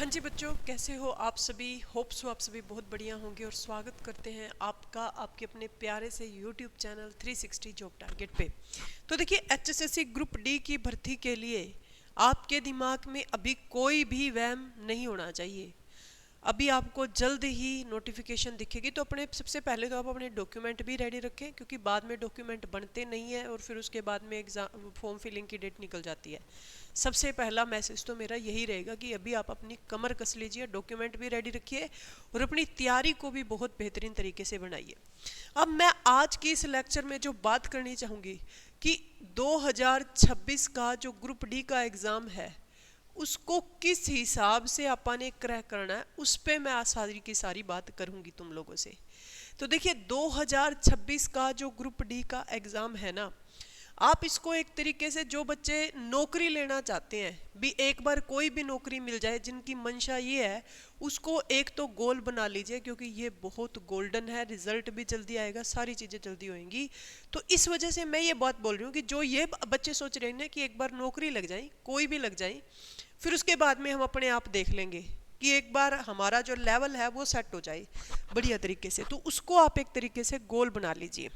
हाँ जी बच्चों, कैसे हो आप सभी। होप्स हो आप सभी बहुत बढ़िया होंगे और स्वागत करते हैं आपका आपके अपने प्यारे से यूट्यूब चैनल 360 जॉब टारगेट पे। तो देखिए, एचएसएससी ग्रुप डी की भर्ती के लिए आपके दिमाग में अभी कोई भी वहम नहीं होना चाहिए। अभी आपको जल्द ही नोटिफिकेशन दिखेगी, तो अपने सबसे पहले तो आप अपने डॉक्यूमेंट भी रेडी रखें, क्योंकि बाद में डॉक्यूमेंट बनते नहीं है और फिर उसके बाद में एग्ज़ाम फॉर्म फिलिंग की डेट निकल जाती है। सबसे पहला मैसेज तो मेरा यही रहेगा कि अभी आप अपनी कमर कस लीजिए, डॉक्यूमेंट भी रेडी रखिए और अपनी तैयारी को भी बहुत बेहतरीन तरीके से बनाइए। अब मैं आज की इस लेक्चर में जो बात करनी चाहूँगी कि 2026 का जो ग्रुप डी का एग्ज़ाम है उसको किस हिसाब से आपने क्रैक करना है, उस पे मैं आज सारी की सारी बात करूंगी तुम लोगों से। तो देखिए, 2026 का जो ग्रुप डी का एग्ज़ाम है ना, आप इसको एक तरीके से जो बच्चे नौकरी लेना चाहते हैं भी, एक बार कोई भी नौकरी मिल जाए, जिनकी मंशा ये है, उसको एक तो गोल बना लीजिए, क्योंकि ये बहुत गोल्डन है। रिजल्ट भी जल्दी आएगा, सारी चीज़ें जल्दी होंगी। तो इस वजह से मैं ये बात बोल रही हूँ कि जो ये बच्चे सोच रहे हैं कि एक बार नौकरी लग जाए, कोई भी लग जाए, फिर उसके बाद में हम अपने आप देख लेंगे कि एक बार हमारा जो लेवल है वो सेट हो जाए बढ़िया तरीके से, तो उसको आप एक तरीके से गोल बना लीजिए।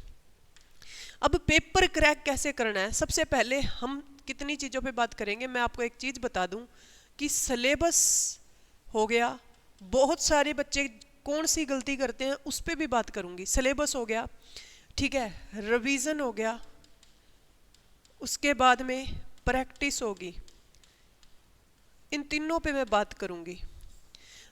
अब पेपर क्रैक कैसे करना है, सबसे पहले हम कितनी चीज़ों पे बात करेंगे। मैं आपको एक चीज़ बता दूं कि सिलेबस हो गया, बहुत सारे बच्चे कौन सी गलती करते हैं उस पर भी बात करूंगी। सिलेबस हो गया, ठीक है, रिवीजन हो गया, उसके बाद में प्रैक्टिस होगी, इन तीनों पे मैं बात करूंगी।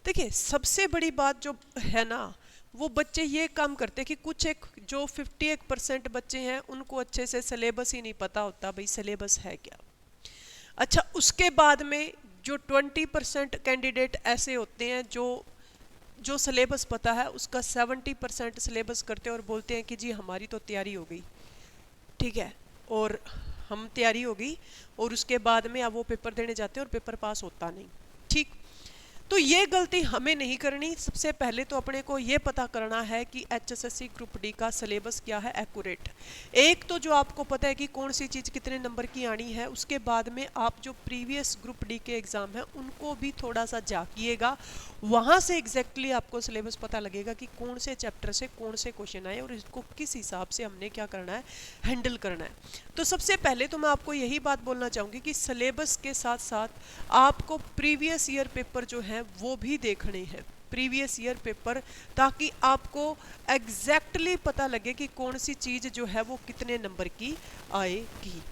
देखिए, सबसे बड़ी बात जो है ना, वो बच्चे ये काम करते हैं कि कुछ एक जो 51% बच्चे हैं उनको अच्छे से सिलेबस ही नहीं पता होता, भाई सिलेबस है क्या। अच्छा, उसके बाद में जो 20% कैंडिडेट ऐसे होते हैं जो जो सिलेबस पता है उसका 70% सिलेबस करते हैं और बोलते हैं कि जी हमारी तो तैयारी हो गई, ठीक है, और हम तैयारी हो गई, और उसके बाद में अब वो पेपर देने जाते हैं और पेपर पास होता नहीं। ठीक, तो ये गलती हमें नहीं करनी। सबसे पहले तो अपने को ये पता करना है कि एचएसएससी ग्रुप डी का सिलेबस क्या है एक्यूरेट। एक तो जो आपको पता है कि कौन सी चीज़ कितने नंबर की आनी है, उसके बाद में आप जो प्रीवियस ग्रुप डी के एग्ज़ाम हैं उनको भी थोड़ा सा झांकिएगा, वहाँ से एग्जैक्टली आपको सिलेबस पता लगेगा कि कौन से चैप्टर से कौन से क्वेश्चन आए और इसको किस हिसाब से हमने क्या करना है, हैंडल करना है। तो सबसे पहले तो मैं आपको यही बात बोलना चाहूँगी कि सिलेबस के साथ साथ आपको प्रीवियस ईयर पेपर जो है वो भी देखने हैं, प्रीवियस ईयर पेपर, ताकि आपको एग्जैक्टली पता लगे कि कौन सी चीज़ जो है वो कितने नंबर की आएगी।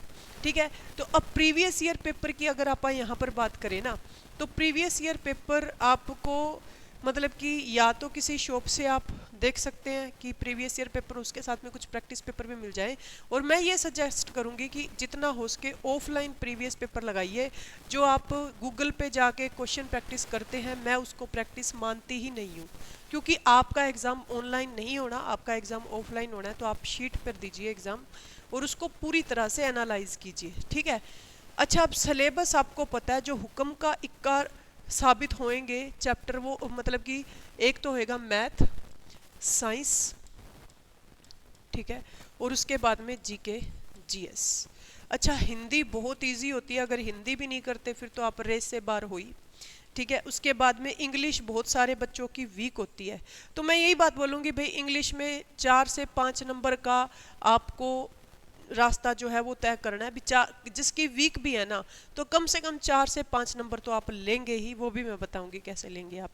ठीक है, तो अब प्रीवियस ईयर पेपर की अगर आप यहाँ पर बात करें ना, तो प्रीवियस ईयर पेपर आपको मतलब कि या तो किसी शॉप से आप देख सकते हैं कि प्रीवियस ईयर पेपर, उसके साथ में कुछ प्रैक्टिस पेपर भी मिल जाए, और मैं ये सजेस्ट करूंगी कि जितना हो सके ऑफलाइन प्रीवियस पेपर लगाइए। जो आप गूगल पे जाके क्वेश्चन प्रैक्टिस करते हैं, मैं उसको प्रैक्टिस मानती ही नहीं हूँ, क्योंकि आपका एग्ज़ाम ऑनलाइन नहीं होना, आपका एग्ज़ाम ऑफलाइन होना है। तो आप शीट पर दीजिए एग्ज़ाम और उसको पूरी तरह से एनालाइज कीजिए, ठीक है। अच्छा, अब सिलेबस आपको पता है, जो हुक्म का इक्का साबित होंगे चैप्टर, वो मतलब कि एक तो होएगा मैथ, साइंस, ठीक है, और उसके बाद में जीके, जीएस। अच्छा, हिंदी बहुत इजी होती है, अगर हिंदी भी नहीं करते फिर तो आप रेस से बाहर हुई, ठीक है। उसके बाद में इंग्लिश बहुत सारे बच्चों की वीक होती है, तो मैं यही बात बोलूँगी भाई, इंग्लिश में 4 से 5 नंबर का आपको रास्ता जो है वो तय करना है। जिसकी वीक भी है ना, तो कम से कम 4 से 5 नंबर तो आप लेंगे ही, वो भी मैं बताऊंगी कैसे लेंगे आप,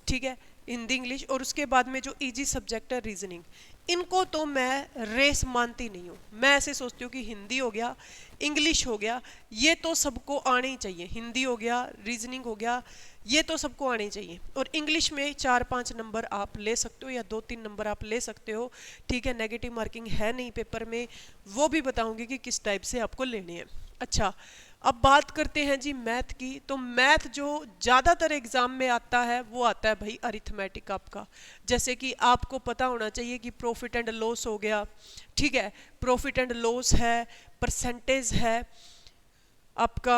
ठीक है, हिंदी इंग्लिश। और उसके बाद में जो इजी सब्जेक्ट है रीजनिंग, इनको तो मैं रेस मानती नहीं हूँ। मैं ऐसे सोचती हूँ कि हिंदी हो गया, इंग्लिश हो गया, ये तो सबको आने ही चाहिए, हिंदी हो गया, रीजनिंग हो गया, ये तो सबको आने चाहिए। और इंग्लिश में 4-5 नंबर आप ले सकते हो या 2-3 नंबर आप ले सकते हो, ठीक है। नेगेटिव मार्किंग है नहीं पेपर में, वो भी बताऊंगी कि किस टाइप से आपको लेने हैं। अच्छा, अब बात करते हैं जी मैथ की। तो मैथ जो ज़्यादातर एग्जाम में आता है वो आता है भाई अरिथमेटिक आपका। जैसे कि आपको पता होना चाहिए कि प्रॉफिट एंड लॉस हो गया, ठीक है, प्रॉफिट एंड लॉस है, परसेंटेज है, आपका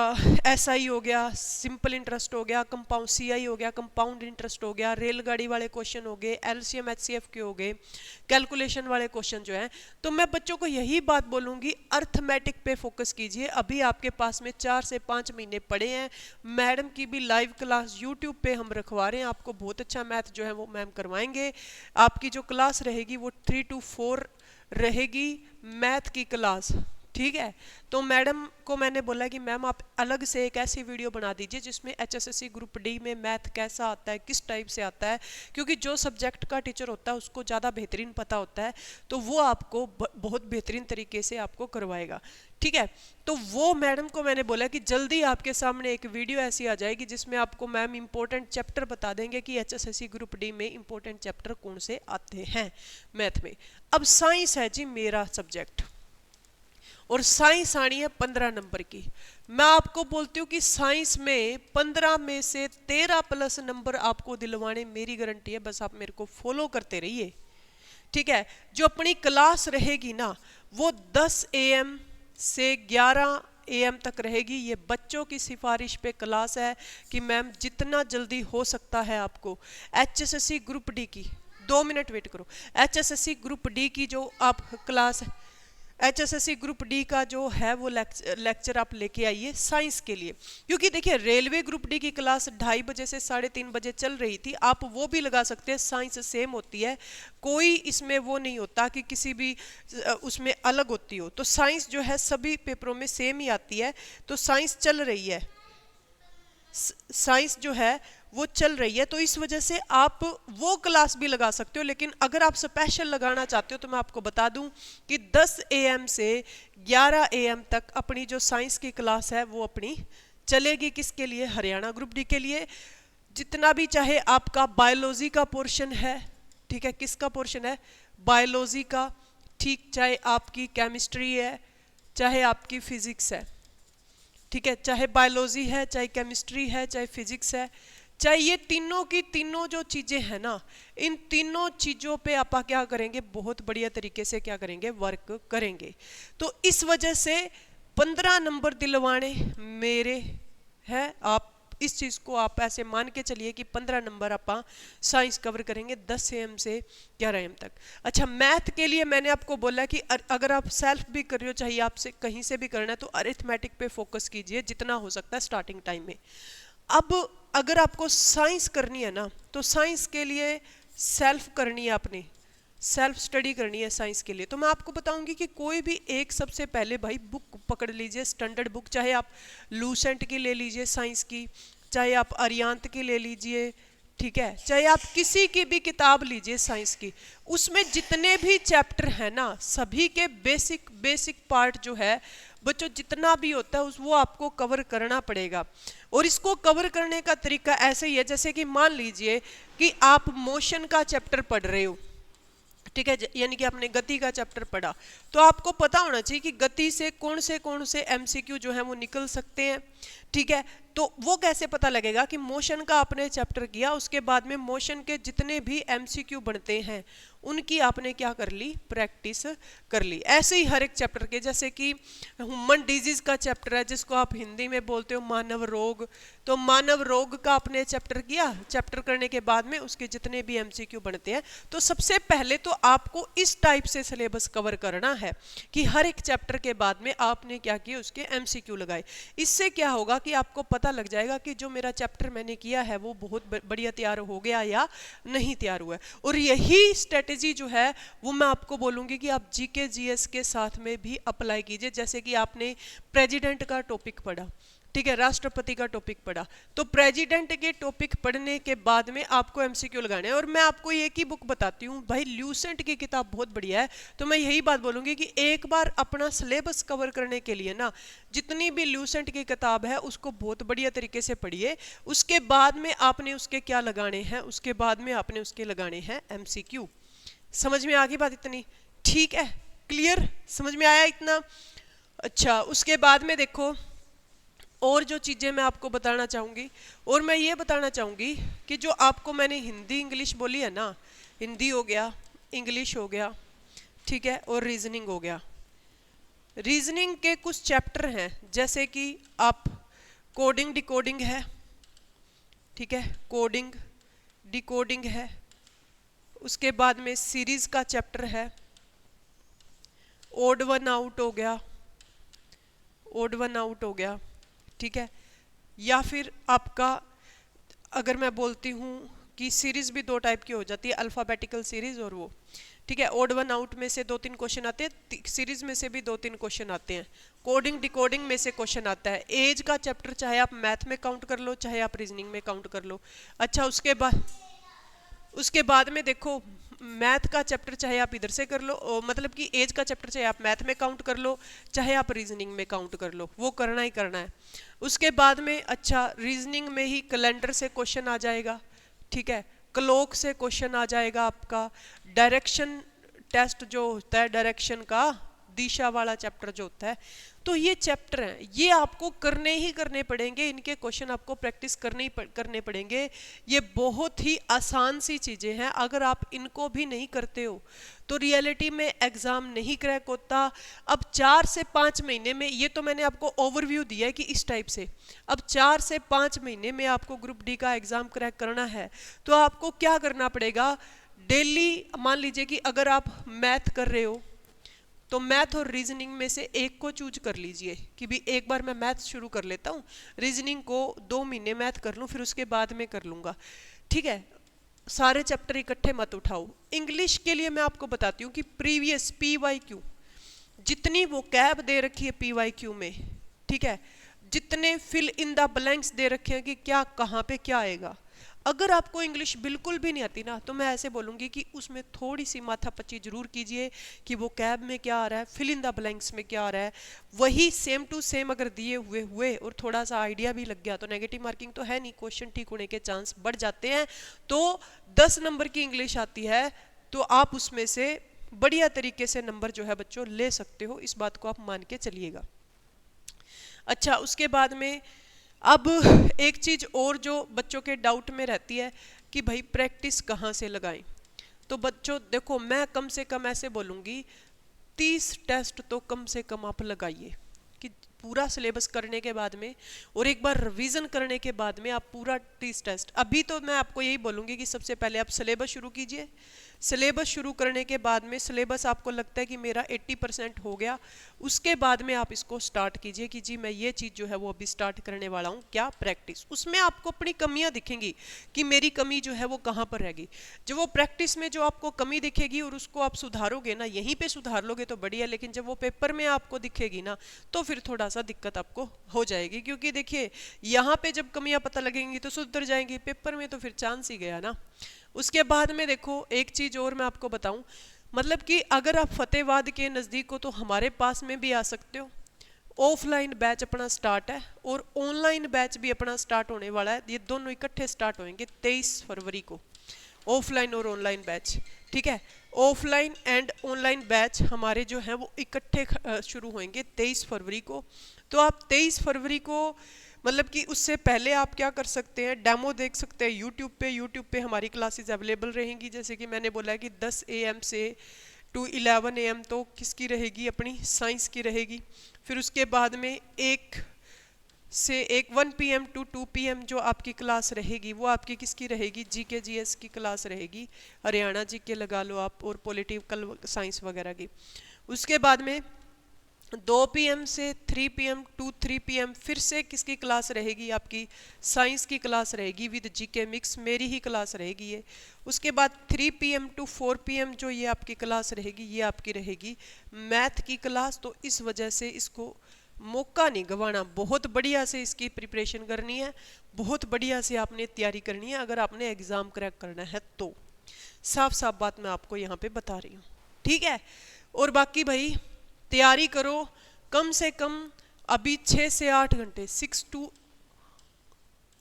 SI हो गया, सिंपल इंटरेस्ट हो गया, कंपाउंड CI हो गया, कंपाउंड इंटरेस्ट हो गया, रेलगाड़ी वाले क्वेश्चन हो गए, LCM HCF के हो गए, कैलकुलेशन वाले क्वेश्चन जो हैं। तो मैं बच्चों को यही बात बोलूँगी, अर्थमेटिक पे फोकस कीजिए। अभी आपके पास में 4 से 5 महीने पड़े हैं। मैडम की भी लाइव क्लास यूट्यूब पे हम रखवा रहे हैं, आपको बहुत अच्छा मैथ जो है वो मैम करवाएंगे। आपकी जो क्लास रहेगी वो 3 to 4 रहेगी मैथ की क्लास, ठीक है। तो मैडम को मैंने बोला कि मैम आप अलग से एक ऐसी वीडियो बना दीजिए जिसमें HSSC ग्रुप डी में मैथ कैसा आता है, किस टाइप से आता है, क्योंकि जो सब्जेक्ट का टीचर होता है उसको ज़्यादा बेहतरीन पता होता है, तो वो आपको बहुत बेहतरीन तरीके से आपको करवाएगा, ठीक है। तो वो मैडम को मैंने बोला कि जल्दी आपके सामने एक वीडियो ऐसी आ जाएगी जिसमें आपको मैम इंपॉर्टेंट चैप्टर बता देंगे कि HSSC ग्रुप डी में इंपॉर्टेंट चैप्टर कौन से आते हैं मैथ में। अब साइंस है जी मेरा सब्जेक्ट, और साइंस आनी है 15 नंबर की। मैं आपको बोलती हूँ कि साइंस में 15 में से 13 प्लस नंबर आपको दिलवाने मेरी गारंटी है, बस आप मेरे को फॉलो करते रहिए, ठीक है। जो अपनी क्लास रहेगी ना वो 10 AM से 11 AM तक रहेगी। ये बच्चों की सिफारिश पे क्लास है कि मैम जितना जल्दी हो सकता है आपको HSSC ग्रुप डी की, 2 मिनट वेट करो, HSSC ग्रुप डी की जो आप क्लास HSSC ग्रुप डी का जो है वो लेक्चर आप लेके आइए साइंस के लिए, क्योंकि देखिए रेलवे ग्रुप डी की क्लास 2:30 बजे से 3:30 बजे चल रही थी, आप वो भी लगा सकते हैं, साइंस सेम होती है, कोई इसमें वो नहीं होता कि किसी भी उसमें अलग होती हो। तो साइंस जो है सभी पेपरों में सेम ही आती है, तो साइंस चल रही है, साइंस जो है वो चल रही है, तो इस वजह से आप वो क्लास भी लगा सकते हो। लेकिन अगर आप स्पेशल लगाना चाहते हो तो मैं आपको बता दूं कि 10 AM से 11 AM तक अपनी जो साइंस की क्लास है वो अपनी चलेगी। किसके लिए? हरियाणा ग्रुप डी के लिए। जितना भी चाहे आपका बायोलॉजी का पोर्शन है, ठीक है, किसका पोर्शन है? बायोलॉजी का, ठीक, चाहे आपकी केमिस्ट्री है, चाहे आपकी फिजिक्स है, ठीक है, चाहे बायोलॉजी है, चाहे केमिस्ट्री है, चाहे फिजिक्स है, चाहे ये तीनों की तीनों जो चीज़ें हैं ना, इन तीनों चीज़ों पे आप क्या करेंगे? बहुत बढ़िया तरीके से क्या करेंगे? वर्क करेंगे। तो इस वजह से 15 नंबर दिलवाने मेरे हैं। आप इस चीज़ को आप ऐसे मान के चलिए कि 15 नंबर आप साइंस कवर करेंगे 10 AM से 11 AM तक। अच्छा, मैथ के लिए मैंने आपको बोला कि अगर आप सेल्फ भी कर रहे हो, चाहे आपसे कहीं से भी करना है, तो अरिथमेटिक पे फोकस कीजिए जितना हो सकता है स्टार्टिंग टाइम में। अब अगर आपको साइंस करनी है ना, तो साइंस के लिए सेल्फ करनी है, आपने सेल्फ स्टडी करनी है साइंस के लिए। तो मैं आपको बताऊंगी कि कोई भी एक सबसे पहले भाई बुक पकड़ लीजिए, स्टैंडर्ड बुक, चाहे आप लूसेंट की ले लीजिए साइंस की, चाहे आप अरियांत की ले लीजिए, ठीक है, चाहे आप किसी की भी किताब लीजिए साइंस की। उसमें जितने भी चैप्टर हैं ना, सभी के बेसिक पार्ट जो है बच्चों जितना भी होता है वो आपको कवर करना पड़ेगा। और इसको कवर करने का तरीका ऐसे ही है, जैसे कि मान लीजिए कि आप मोशन का चैप्टर पढ़ रहे हो, ठीक है, यानी कि आपने गति का चैप्टर पढ़ा, तो आपको पता होना चाहिए कि गति से कौन से MCQ जो है वो निकल सकते हैं, ठीक है। तो वो कैसे पता लगेगा कि मोशन का आपने चैप्टर किया, उसके बाद में मोशन के जितने भी MCQ बनते हैं उनकी आपने क्या कर ली? प्रैक्टिस कर ली। ऐसे ही हर एक चैप्टर के, जैसे कि ह्यूमन डिजीज का चैप्टर है जिसको आप हिंदी में बोलते हो मानव रोग, तो मानव रोग का आपने चैप्टर किया, चैप्टर करने के बाद में उसके जितने भी MCQ बनते हैं, तो सबसे पहले तो आपको इस टाइप से सिलेबस कवर करना है कि हर एक चैप्टर के बाद में आपने क्या किया? उसके MCQ लगाए। इससे क्या होगा कि आपको पता लग जाएगा कि जो मेरा चैप्टर मैंने किया है वो बहुत बढ़िया तैयार हो गया या नहीं तैयार हुआ है। और यही स्ट्रेटेजी जो है वो मैं आपको बोलूंगी कि आप GK GS के साथ में भी अप्लाई कीजिए। जैसे कि आपने प्रेसिडेंट का टॉपिक पढ़ा, ठीक है, राष्ट्रपति का टॉपिक पढ़ा, तो प्रेसिडेंट के टॉपिक पढ़ने के बाद में आपको MCQ लगाने हैं। और मैं आपको एक ही बुक बताती हूँ भाई, ल्यूसेंट की किताब बहुत बढ़िया है। तो मैं यही बात बोलूँगी कि एक बार अपना सिलेबस कवर करने के लिए ना, जितनी भी ल्यूसेंट की किताब है उसको बहुत बढ़िया तरीके से पढ़िए। उसके बाद में आपने उसके क्या लगाने हैं? उसके बाद में आपने उसके लगाने हैं MCQ। समझ में आ गई बात इतनी? ठीक है, क्लियर, समझ में आया इतना? अच्छा, उसके बाद में देखो और जो चीज़ें मैं आपको बताना चाहूँगी, और मैं ये बताना चाहूँगी कि जो आपको मैंने हिंदी इंग्लिश बोली है ना, हिंदी हो गया, इंग्लिश हो गया, ठीक है, और रीजनिंग हो गया, रीजनिंग के कुछ चैप्टर हैं, जैसे कि आप कोडिंग डिकोडिंग है, ठीक है, कोडिंग डिकोडिंग है, उसके बाद में सीरीज का चैप्टर है, ओड वन आउट हो गया, ओड वन आउट हो गया, ठीक है। या फिर आपका अगर मैं बोलती हूँ कि सीरीज भी दो टाइप की हो जाती है, अल्फ़ाबेटिकल सीरीज और वो, ठीक है। ओड वन आउट में से 2-3 क्वेश्चन आते हैं, सीरीज में से भी 2-3 क्वेश्चन आते हैं, कोडिंग डिकोडिंग में से क्वेश्चन आता है। एज का चैप्टर चाहे आप मैथ में काउंट कर लो, चाहे आप रीजनिंग में काउंट कर लो। अच्छा, उसके बाद में देखो मैथ का चैप्टर चाहे आप इधर से कर लो, मतलब कि एज का चैप्टर चाहे आप मैथ में काउंट कर लो, चाहे आप रीजनिंग में काउंट कर लो, वो करना ही करना है। उसके बाद में अच्छा रीजनिंग में ही कैलेंडर से क्वेश्चन आ जाएगा, ठीक है, क्लॉक से क्वेश्चन आ जाएगा आपका, डायरेक्शन टेस्ट जो होता है, डायरेक्शन का दिशा वाला चैप्टर जो होता है। तो ये चैप्टर हैं, ये आपको करने ही करने पड़ेंगे, इनके क्वेश्चन आपको प्रैक्टिस करने पड़ेंगे। ये बहुत ही आसान सी चीज़ें हैं, अगर आप इनको भी नहीं करते हो तो रियलिटी में एग्ज़ाम नहीं क्रैक होता। अब 4 से 5 महीने में, ये तो मैंने आपको ओवरव्यू दिया है कि इस टाइप से, अब 4 से 5 महीने में आपको ग्रुप डी का एग्ज़ाम क्रैक करना है, तो आपको क्या करना पड़ेगा, डेली मान लीजिए कि अगर आप मैथ कर रहे हो तो मैथ और रीजनिंग में से एक को चूज कर लीजिए कि भी एक बार मैं मैथ शुरू कर लेता हूँ, रीजनिंग को 2 महीने मैथ कर लूँ, फिर उसके बाद में कर लूँगा, ठीक है। सारे चैप्टर इकट्ठे मत उठाओ। इंग्लिश के लिए मैं आपको बताती हूँ कि प्रीवियस PYQ जितनी वो कैब दे रखी है PYQ में, ठीक है, जितने फिल इन द ब्लैंक्स दे रखे हैं कि क्या कहाँ पे क्या आएगा, अगर आपको इंग्लिश बिल्कुल भी नहीं आती ना, तो मैं ऐसे बोलूँगी कि उसमें थोड़ी सी माथापच्ची जरूर कीजिए कि वो कैब में क्या आ रहा है, फिल इन द ब्लैंक्स में क्या आ रहा है, वही सेम टू सेम अगर दिए हुए और थोड़ा सा आइडिया भी लग गया तो नेगेटिव मार्किंग तो है नहीं, क्वेश्चन ठीक होने के चांस बढ़ जाते हैं। तो 10 नंबर की इंग्लिश आती है तो आप उसमें से बढ़िया तरीके से नंबर जो है बच्चों ले सकते हो, इस बात को आप मान के चलिएगा। अच्छा, उसके बाद में अब एक चीज़ और जो बच्चों के डाउट में रहती है कि भाई प्रैक्टिस कहाँ से लगाएं, तो बच्चों देखो मैं कम से कम ऐसे बोलूँगी 30 टेस्ट तो कम से कम आप लगाइए, कि पूरा सिलेबस करने के बाद में और एक बार रिवीजन करने के बाद में आप पूरा 30 टेस्ट। अभी तो मैं आपको यही बोलूँगी कि सबसे पहले आप सिलेबस शुरू कीजिए, सिलेबस शुरू करने के बाद में सिलेबस आपको लगता है कि मेरा 80% हो गया, उसके बाद में आप इसको स्टार्ट कीजिए कि जी मैं ये चीज़ जो है वो अभी स्टार्ट करने वाला हूँ, क्या प्रैक्टिस। उसमें आपको अपनी कमियाँ दिखेंगी कि मेरी कमी जो है वो कहाँ पर रहेगी। जब वो प्रैक्टिस में जो आपको कमी दिखेगी और उसको आप सुधारोगे ना, यहीं पे सुधार लोगे तो बढ़िया, लेकिन जब वो पेपर में आपको दिखेगी ना तो फिर थोड़ा सा दिक्कत आपको हो जाएगी, क्योंकि देखिए यहाँ पे जब कमियाँ पता लगेंगी तो सुधर जाएंगी, पेपर में तो फिर चांस ही गया ना। उसके बाद में देखो एक चीज़ और मैं आपको बताऊं, मतलब कि अगर आप फतेहाबाद के नज़दीक हो तो हमारे पास में भी आ सकते हो। ऑफलाइन बैच अपना स्टार्ट है और ऑनलाइन बैच भी अपना स्टार्ट होने वाला है, ये दोनों इकट्ठे स्टार्ट होंगे 23 फरवरी को, ऑफलाइन और ऑनलाइन बैच, ठीक है। ऑफलाइन एंड ऑनलाइन बैच हमारे जो हैं वो इकट्ठे शुरू होंगे 23 फरवरी को। तो आप 23 फरवरी को मतलब कि उससे पहले आप क्या कर सकते हैं, डेमो देख सकते हैं यूट्यूब पे हमारी क्लासेस अवेलेबल रहेंगी। जैसे कि मैंने बोला कि 10 AM से टू 11 AM तो किसकी रहेगी, अपनी साइंस की रहेगी। फिर उसके बाद में 1 PM टू 2 PM जो आपकी क्लास रहेगी वो आपकी किसकी रहेगी, GK GS की क्लास रहेगी, हरियाणा GK लगा लो आप, और पॉलिटिकल साइंस वगैरह की। उसके बाद में 2 PM से 3 PM टू 3 PM फिर से किसकी क्लास रहेगी, आपकी साइंस की क्लास रहेगी विद GK मिक्स, मेरी ही क्लास रहेगी ये। उसके बाद 3 PM टू 4 PM जो ये आपकी क्लास रहेगी, ये आपकी रहेगी मैथ की क्लास। तो इस वजह से इसको मौका नहीं गंवाना, बहुत बढ़िया से इसकी प्रिपरेशन करनी है, बहुत बढ़िया से आपने तैयारी करनी है अगर आपने एग्ज़ाम क्रैक करना है तो। साफ साफ बात मैं आपको यहाँ पे बता रही हूँ, ठीक है। और बाकी भाई तैयारी करो, कम से कम अभी 6 से 8 घंटे 6 to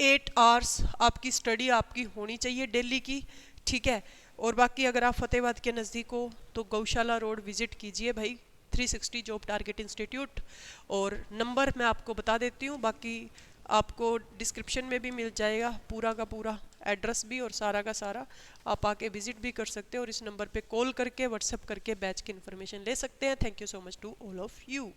8 आवर्स आपकी स्टडी आपकी होनी चाहिए डेली की, ठीक है। और बाकी अगर आप फतेहाबाद के नज़दीक हो तो गौशाला रोड विजिट कीजिए भाई, 360 जॉब टारगेट इंस्टीट्यूट। और नंबर मैं आपको बता देती हूँ, बाकी आपको डिस्क्रिप्शन में भी मिल जाएगा पूरा का पूरा एड्रेस भी और सारा का सारा। आप आके विजिट भी कर सकते हैं और इस नंबर पे कॉल करके व्हाट्सएप करके बैच की इन्फॉर्मेशन ले सकते हैं। Thank you so much to all of you.